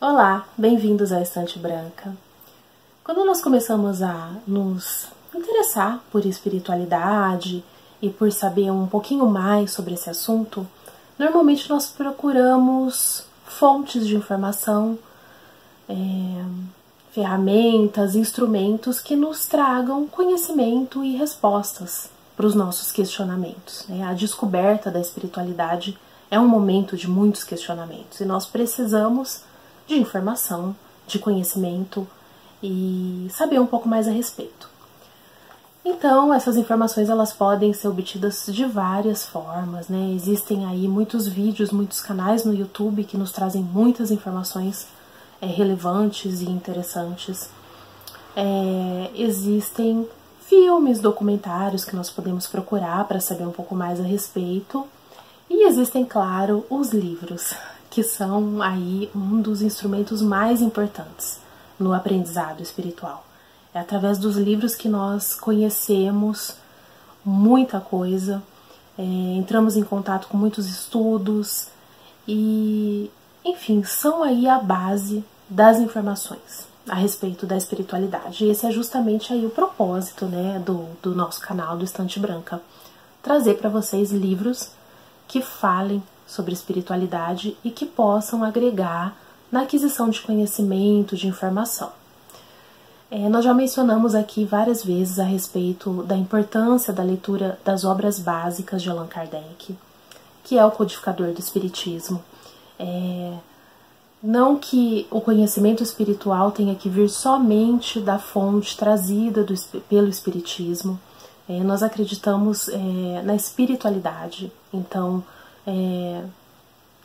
Olá, bem-vindos à Estante Branca. Quando nós começamos a nos interessar por espiritualidade e por saber um pouquinho mais sobre esse assunto, normalmente nós procuramos fontes de informação, ferramentas, instrumentos que nos tragam conhecimento e respostas para os nossos questionamentos. A descoberta da espiritualidade é um momento de muitos questionamentos e nós precisamos de informação, de conhecimento e saber um pouco mais a respeito. Então, essas informações elas podem ser obtidas de várias formas, né? Existem aí muitos vídeos, muitos canais no YouTube que nos trazem muitas informações relevantes e interessantes. Existem filmes, documentários que nós podemos procurar para saber um pouco mais a respeito. E existem, claro, os livros, que são aí um dos instrumentos mais importantes no aprendizado espiritual. É através dos livros que nós conhecemos muita coisa, entramos em contato com muitos estudos e, enfim, são aí a base das informações a respeito da espiritualidade. E esse é justamente aí o propósito, né, do nosso canal do Estante Branca, trazer para vocês livros que falem sobre espiritualidade e que possam agregar na aquisição de conhecimento, de informação. Nós já mencionamos aqui várias vezes a respeito da importância da leitura das obras básicas de Allan Kardec, que é o codificador do Espiritismo. Não que o conhecimento espiritual tenha que vir somente da fonte trazida pelo Espiritismo. Nós acreditamos na espiritualidade, então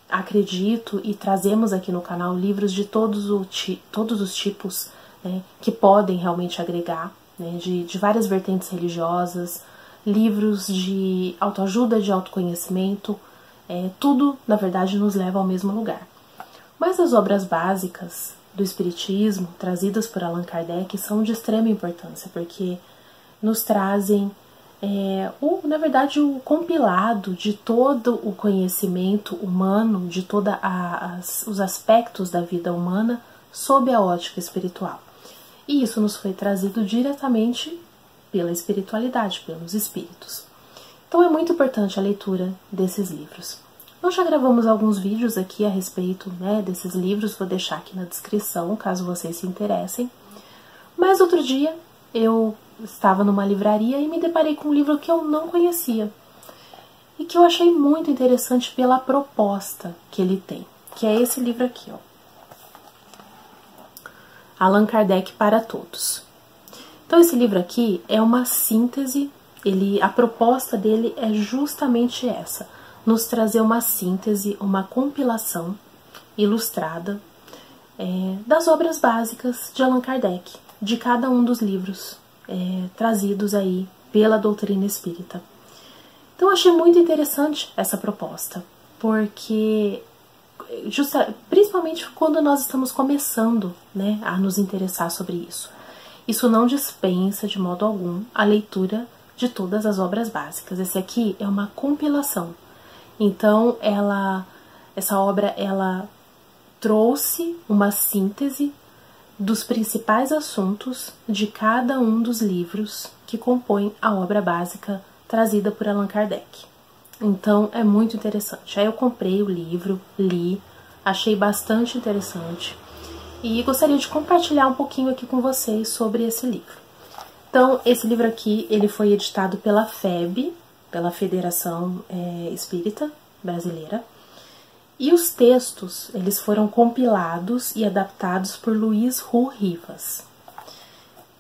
acredito e trazemos aqui no canal livros de todos os tipos, né, que podem realmente agregar, né, de várias vertentes religiosas, livros de autoajuda, de autoconhecimento, tudo na verdade nos leva ao mesmo lugar. Mas as obras básicas do Espiritismo, trazidas por Allan Kardec, são de extrema importância, porque nos trazem na verdade, o compilado de todo o conhecimento humano, de todos os aspectos da vida humana sob a ótica espiritual. E isso nos foi trazido diretamente pela espiritualidade, pelos espíritos. Então é muito importante a leitura desses livros. Nós já gravamos alguns vídeos aqui a respeito, né, desses livros, vou deixar aqui na descrição, caso vocês se interessem. Mas outro dia eu estava numa livraria e me deparei com um livro que eu não conhecia e que eu achei muito interessante pela proposta que ele tem, que é esse livro aqui, ó, Allan Kardec para Todos. Então esse livro aqui é uma síntese, a proposta dele é justamente essa, nos trazer uma síntese, uma compilação ilustrada das obras básicas de Allan Kardec, de cada um dos livros trazidos aí pela doutrina espírita. Então eu achei muito interessante essa proposta, porque principalmente quando nós estamos começando, né, a nos interessar sobre isso. Isso não dispensa de modo algum a leitura de todas as obras básicas. Esse aqui é uma compilação. Então essa obra ela trouxe uma síntese dos principais assuntos de cada um dos livros que compõem a obra básica trazida por Allan Kardec. Então é muito interessante. Aí eu comprei o livro, li, achei bastante interessante e gostaria de compartilhar um pouquinho aqui com vocês sobre esse livro. Então esse livro aqui ele foi editado pela FEB, pela Federação Espírita Brasileira. E os textos, eles foram compilados e adaptados por Luiz Ru Rivas.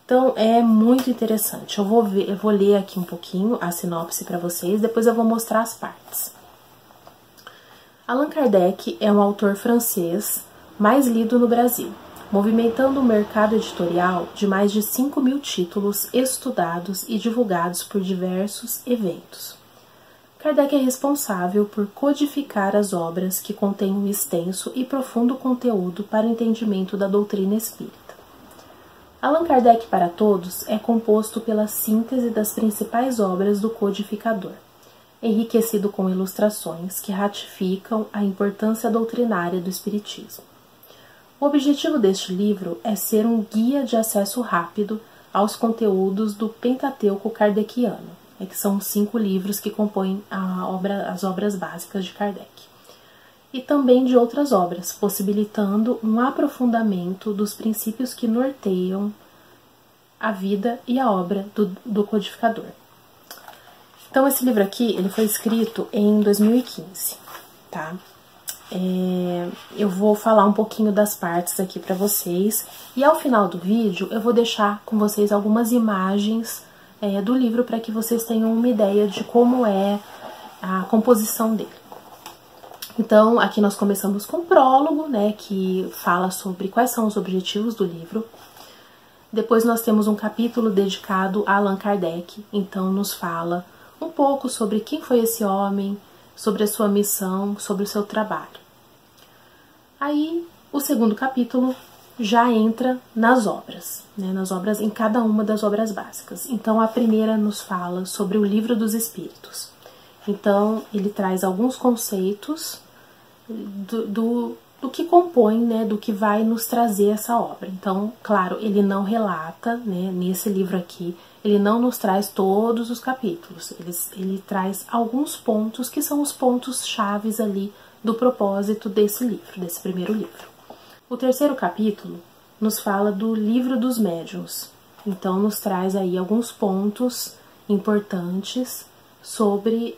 Então, é muito interessante. Eu vou ler aqui um pouquinho a sinopse para vocês, depois eu vou mostrar as partes. Allan Kardec é um autor francês mais lido no Brasil, movimentando um mercado editorial de mais de 5.000 títulos estudados e divulgados por diversos eventos. Kardec é responsável por codificar as obras que contêm um extenso e profundo conteúdo para o entendimento da doutrina espírita. Allan Kardec para Todos é composto pela síntese das principais obras do codificador, enriquecido com ilustrações que ratificam a importância doutrinária do espiritismo. O objetivo deste livro é ser um guia de acesso rápido aos conteúdos do Pentateuco Kardeciano, que são 5 livros que compõem as obras básicas de Kardec, e também de outras obras, possibilitando um aprofundamento dos princípios que norteiam a vida e a obra do codificador. Então, esse livro aqui, ele foi escrito em 2015, tá? Eu vou falar um pouquinho das partes aqui para vocês, e ao final do vídeo eu vou deixar com vocês algumas imagens do livro para que vocês tenham uma ideia de como é a composição dele. Então, aqui nós começamos com o prólogo, né, que fala sobre quais são os objetivos do livro. Depois nós temos um capítulo dedicado a Allan Kardec, então nos fala um pouco sobre quem foi esse homem, sobre a sua missão, sobre o seu trabalho. Aí, o segundo capítulo já entra nas obras, né, em cada uma das obras básicas. Então, a primeira nos fala sobre o Livro dos Espíritos. Então, ele traz alguns conceitos do que compõe, né, do que vai nos trazer essa obra. Então, claro, ele não relata, né, nesse livro aqui, ele não nos traz todos os capítulos, ele traz alguns pontos que são os pontos chaves ali do propósito desse livro, desse primeiro livro. O terceiro capítulo nos fala do Livro dos Médiuns, então nos traz aí alguns pontos importantes sobre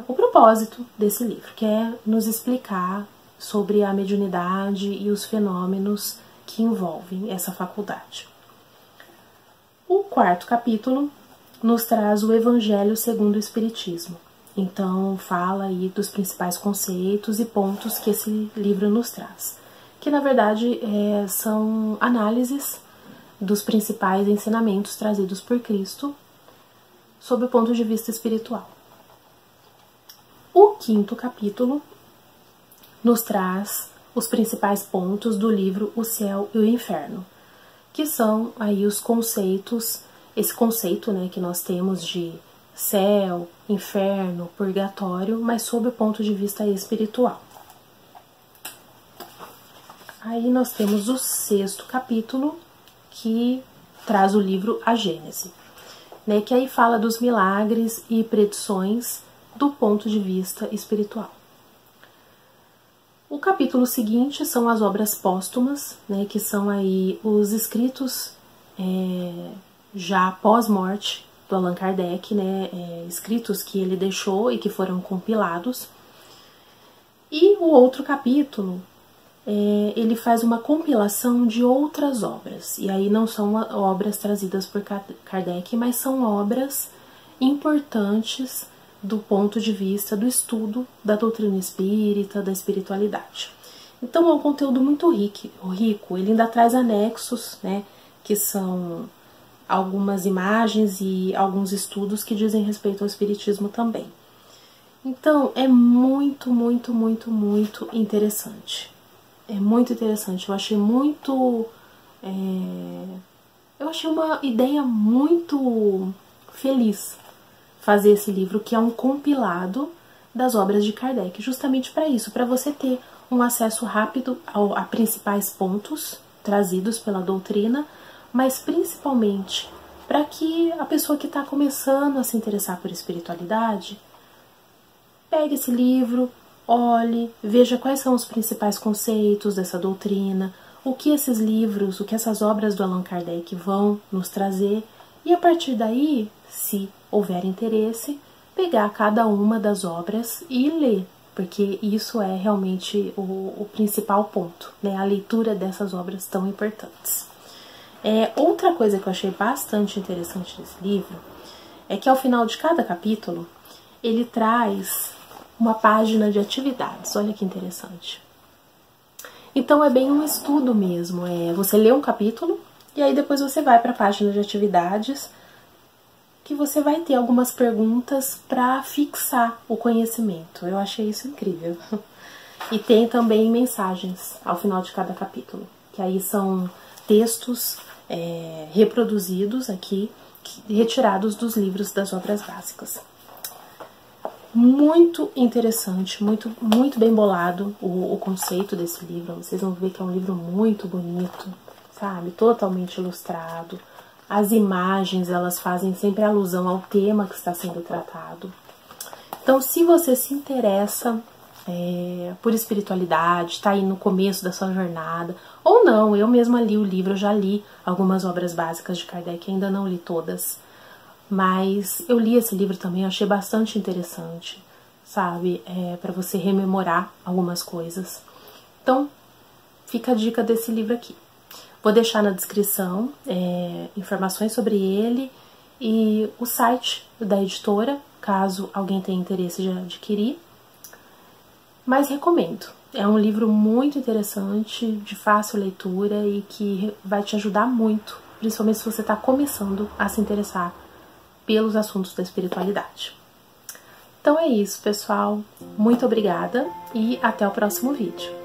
o propósito desse livro, que é nos explicar sobre a mediunidade e os fenômenos que envolvem essa faculdade. O quarto capítulo nos traz o Evangelho segundo o Espiritismo. Então, fala aí dos principais conceitos e pontos que esse livro nos traz, que na verdade são análises dos principais ensinamentos trazidos por Cristo sob o ponto de vista espiritual. O quinto capítulo nos traz os principais pontos do livro O Céu e o Inferno, que são aí os conceitos, esse conceito, né, que nós temos de céu, inferno, purgatório, mas sob o ponto de vista espiritual. Aí nós temos o sexto capítulo, que traz o livro A Gênese, né, que aí fala dos milagres e predições do ponto de vista espiritual. O capítulo seguinte são as obras póstumas, né, que são aí os escritos já pós-morte do Allan Kardec, né, escritos que ele deixou e que foram compilados. E o outro capítulo, ele faz uma compilação de outras obras, e aí não são obras trazidas por Kardec, mas são obras importantes do ponto de vista do estudo da doutrina espírita, da espiritualidade. Então é um conteúdo muito rico, ele ainda traz anexos, né, que são algumas imagens e alguns estudos que dizem respeito ao espiritismo também. Então é muito, muito, muito, muito interessante. É muito interessante, eu achei uma ideia muito feliz fazer esse livro, que é um compilado das obras de Kardec, justamente para isso, para você ter um acesso rápido a principais pontos trazidos pela doutrina, mas principalmente para que a pessoa que está começando a se interessar por espiritualidade pegue esse livro, olhe, veja quais são os principais conceitos dessa doutrina, o que esses livros, o que essas obras do Allan Kardec vão nos trazer, e a partir daí, se houver interesse, pegar cada uma das obras e ler, porque isso é realmente o principal ponto, né? A leitura dessas obras tão importantes. Outra coisa que eu achei bastante interessante desse livro é que ao final de cada capítulo ele traz uma página de atividades. Olha que interessante. Então é bem um estudo mesmo, você lê um capítulo e aí depois você vai para a página de atividades, que você vai ter algumas perguntas para fixar o conhecimento. Eu achei isso incrível. E tem também mensagens ao final de cada capítulo, que aí são textos reproduzidos aqui, retirados dos livros das obras básicas. muito interessante, muito bem bolado o conceito desse livro. Vocês vão ver que é um livro muito bonito, sabe? Totalmente ilustrado. As imagens, elas fazem sempre alusão ao tema que está sendo tratado. Então, se você se interessa por espiritualidade, está aí no começo da sua jornada, ou não, eu mesma li o livro, eu já li algumas obras básicas de Kardec, ainda não li todas, mas eu li esse livro também, eu achei bastante interessante, sabe, para você rememorar algumas coisas. Então, fica a dica desse livro aqui. Vou deixar na descrição informações sobre ele e o site da editora, caso alguém tenha interesse de adquirir. Mas recomendo. É um livro muito interessante, de fácil leitura e que vai te ajudar muito, principalmente se você está começando a se interessar pelos assuntos da espiritualidade. Então é isso, pessoal. Muito obrigada e até o próximo vídeo.